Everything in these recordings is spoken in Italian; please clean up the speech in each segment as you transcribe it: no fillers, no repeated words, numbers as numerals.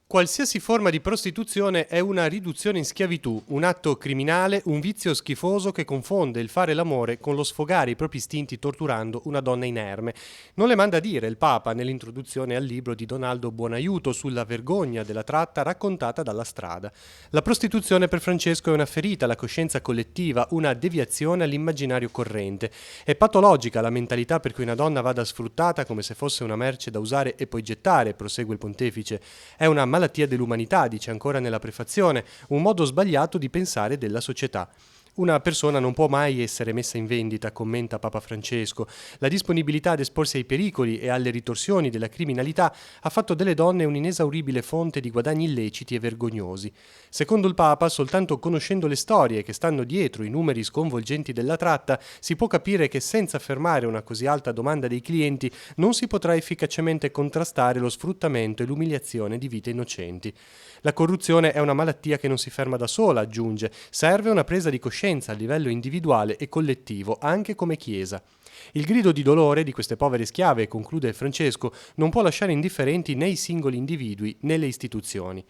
Qualsiasi forma di prostituzione è una riduzione in schiavitù, un atto criminale, un vizio schifoso che confonde il fare l'amore con lo sfogare i propri istinti torturando una donna inerme. Non le manda a dire il Papa nell'introduzione al libro di Donaldo Buonaiuto sulla vergogna della tratta raccontata dalla strada. La prostituzione per Francesco è una ferita alla coscienza collettiva, una deviazione all'immaginario corrente. È patologica la mentalità per cui una donna vada sfruttata come se fosse una merce da usare e poi gettare, prosegue il pontefice. È una malattia dell'umanità, dice ancora nella prefazione, un modo sbagliato di pensare della società. Una persona non può mai essere messa in vendita, commenta Papa Francesco. La disponibilità ad esporsi ai pericoli e alle ritorsioni della criminalità ha fatto delle donne un'inesauribile fonte di guadagni illeciti e vergognosi. Secondo il Papa, soltanto conoscendo le storie che stanno dietro i numeri sconvolgenti della tratta, si può capire che senza fermare una così alta domanda dei clienti non si potrà efficacemente contrastare lo sfruttamento e l'umiliazione di vite innocenti. La corruzione è una malattia che non si ferma da sola, aggiunge, serve una presa di coscienza a livello individuale e collettivo, anche come Chiesa. Il grido di dolore di queste povere schiave, conclude Francesco, non può lasciare indifferenti né i singoli individui né le istituzioni.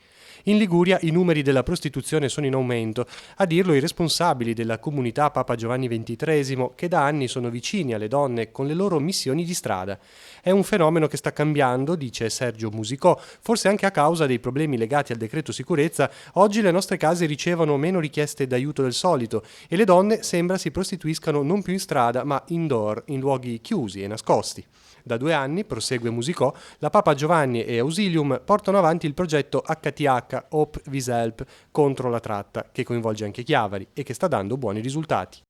In Liguria i numeri della prostituzione sono in aumento, a dirlo i responsabili della comunità Papa Giovanni XXIII, che da anni sono vicini alle donne con le loro missioni di strada. È un fenomeno che sta cambiando, dice Sergio Musicò, forse anche a causa dei problemi legati al decreto sicurezza. Oggi le nostre case ricevono meno richieste d'aiuto del solito e le donne sembra si prostituiscano non più in strada ma indoor, in luoghi chiusi e nascosti. Da 2 anni, prosegue Musicò, la Papa Giovanni e Ausilium portano avanti il progetto HTH Hope Vis Help contro la tratta, che coinvolge anche Chiavari e che sta dando buoni risultati.